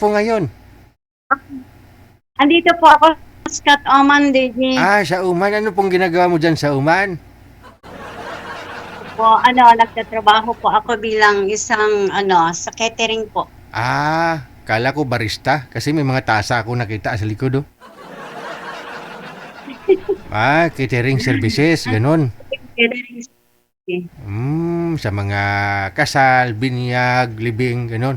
po ngayon? Andito po ako sa Scott Oman, DJ. Sa Uman. Ano pong ginagawa mo dyan sa Uman? Po, nagtatrabaho po ako bilang isang, sa catering po. Kala ko barista kasi may mga tasa ako nakita sa likod, oh. Catering services, ganun. Catering. Sa mga kasal, binyag, libing, ganun.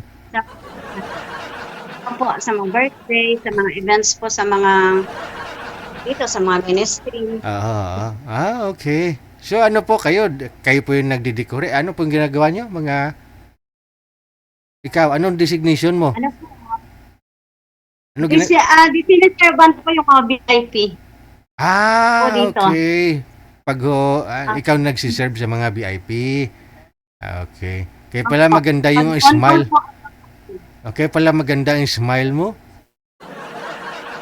Sa mga birthday, sa mga events po, sa mga ministry. Okay. So ano po kayo? Kayo po yung nagdidekore. Ano pong ginagawa nyo? Ikaw, anong designation mo? Ano po? Ano Servant po yung mga VIP. Po dito. Okay. Ikaw nagsiserve sa mga VIP. Okay. Kaya pala maganda yung smile. Okay pala maganda yung smile mo.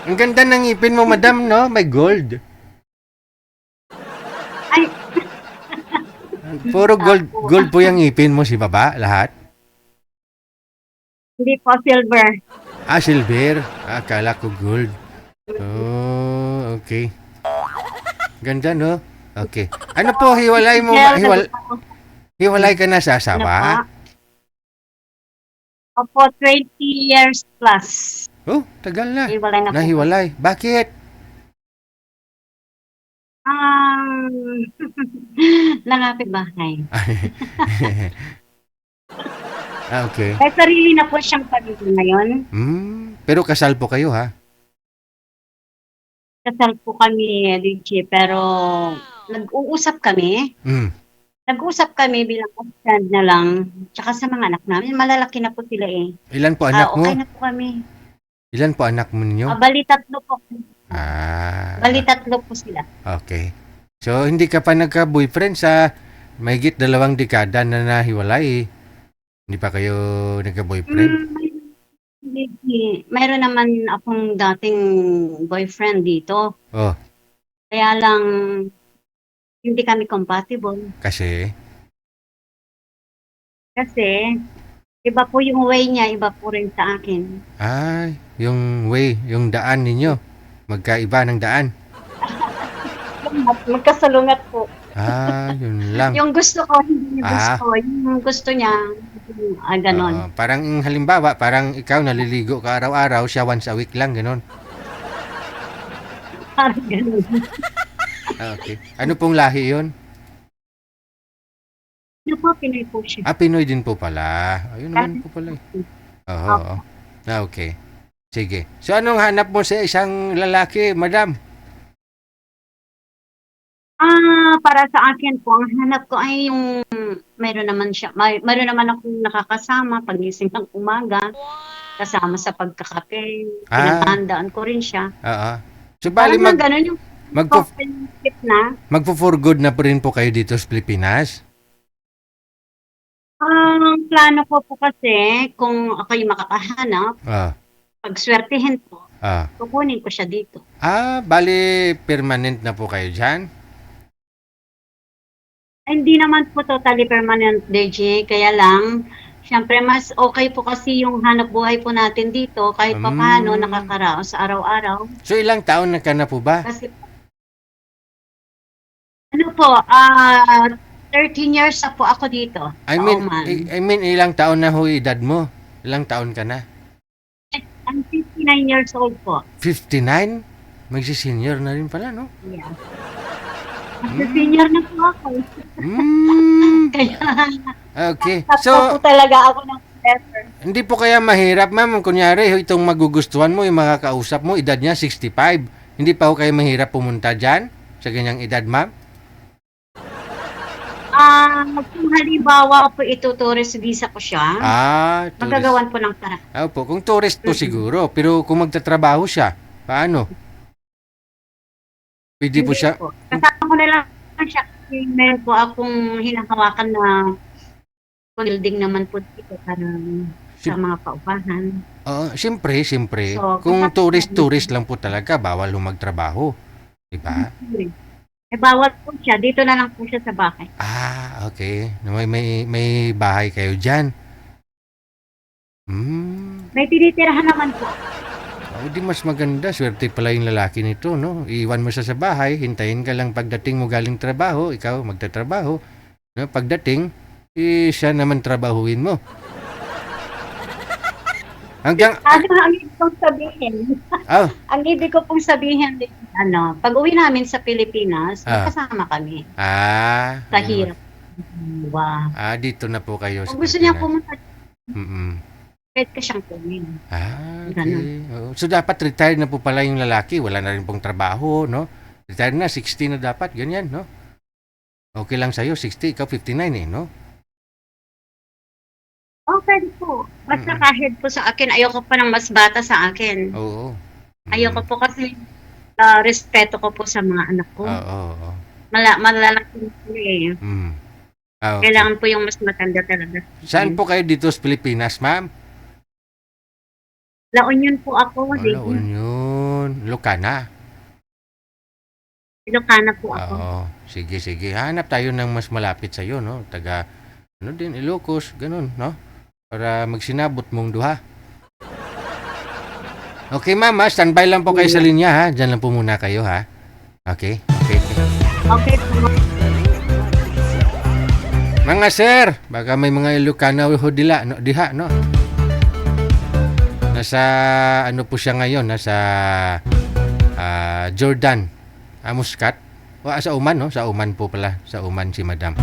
Ang ganda ng ngipin mo, madam, no? May gold. Ay, Puro gold po yung ngipin mo, si baba, lahat? hindi po, silver. Silver. Akala ko gold. Okay. Ganda, no? Okay. Ano po, hiwalay mo? Hiwalay ka na sa asawa? Opo, 20 years plus. Oh, tagal na. Hiwalay na po. Nahiwalay. Bakit? Nangapit bahay. Okay. May sarili na po siyang pamilya ngayon. Pero kasal po kayo, ha? Kasal po kami, DJ, pero nag-uusap kami. Nag-usap kami bilang husband na lang. Tsaka sa mga anak namin, malalaki na po sila eh. Ilan po anak mo? Okay na po kami. Ilan po anak mo ninyo? Bali 3 po. Bali 3 po sila. Okay. So, hindi ka pa nagka-boyfriend sa mahigit 2 dekada na nahiwalay. Hindi pa kayo nagka-boyfriend? Mayroon naman akong dating boyfriend dito. Oh. Kaya lang, hindi kami compatible. Kasi, iba po yung way niya, iba po rin sa akin. yung way, yung daan ninyo. Magkaiba ng daan. Magkasalungat po. Yun lang. Yung gusto ko, hindi niya gusto. Yung gusto niya, ganon. Parang halimbawa, parang ikaw naliligo ka araw-araw, siya once a week lang, ganon. Parang ganon. Okay. Ano pong lahi yun? Ano po, Pinoy po siya. Pinoy din po pala. Ayun naman po pala. Oo. Okay. Sige. So, anong hanap mo sa isang lalaki, madam? Para sa akin po, ang hanap ko ay yung mayroon naman akong nakakasama pagising ng umaga, kasama sa pagkakape, pinatandaan ko rin siya. So, bali ganun yung magpo-for good na po rin po kayo dito sa Pilipinas? Ang plano ko po kasi, kung ako yung makakahanap, pagswertihin po, kukunin ko siya dito. Bali permanent na po kayo dyan? Hindi naman po totally permanent, DJ, kaya lang, syempre mas okay po kasi yung hanap buhay po natin dito, kahit pa paano nakakaraos sa araw-araw. So, ilang taon na ka na po ba? Kasi, 13 years na po ako dito. I mean, ilang taon na ho edad mo? Ilang taon ka na? I'm 59 years old po. 59? Magsi-senior na rin pala, no? Yeah. Magsi-senior na po ako. Kaya, okay. So, po talaga ako ng better. Hindi po kaya mahirap, ma'am, kunyari, itong magugustuhan mo, yung makakausap mo, edad niya 65. Hindi pa ho kayo mahirap pumunta dyan sa ganyang edad, ma'am? Kung halimbawa po tourist visa ko siya, magagawan po ng paraan. Opo, kung tourist po siguro, pero kung magtatrabaho siya, paano? Pwede po siya? Kasama ko na lang siya kasi meron po akong hinahawakan na building naman po dito para sa mga paupahan. Siyempre. So, kung tourist lang po talaga, bawal magtrabaho. Diba? Bawal po siya. Dito na lang po siya sa bahay. Okay. May bahay kayo dyan. May tinitirahan naman po. Oh, di mas maganda. Swerte pala yung lalaki nito, no? Iwan mo siya sa bahay, hintayin ka lang pagdating mo galing trabaho, ikaw magtatrabaho. No? Pagdating, siya naman trabahuin mo. Hanggang, Ano ang ibig kong sabihin? oh, Ang ibig ko pong sabihin, pag uwi namin sa Pilipinas, magkasama kami. Sa hirap. Wow. Dito na po kayo sa Kung gusto niya Pilipinas. pumunta, Mm-mm. pwede ka siyang kunin. Okay. Oo. So, dapat retired na po pala yung lalaki. Wala na rin pong trabaho, no? Retired na, 60 na dapat. Ganyan, no? Okay lang sa'yo, 60. Ikaw, 59 eh, no? Okay po. Basta kahit po sa akin, ayoko pa ng mas bata sa akin. Oo. Ayoko po kasi respeto ko po sa mga anak ko. Oo. Malalaki po eh. Okay. Kailangan po yung mas matanda talaga. Saan po kayo dito sa Pilipinas, ma'am? La Union po ako. La Union. Lucana. Ilocana po ako. Oo. Sige. Hanap tayo ng mas malapit sa'yo, no? Taga, Ilocos, ganun, no? Para magsinabot mong duha. Okay, ma'am, standby lang po kayo sa linya, ha? Diyan lang po muna kayo, ha? Okay. Okay po. Mga sir, baka may mga Ilocano ho diha, no? Nasa, po siya ngayon, nasa Jordan, Muscat. Sa Oman, no? Sa Oman po pala. Sa Oman si madam.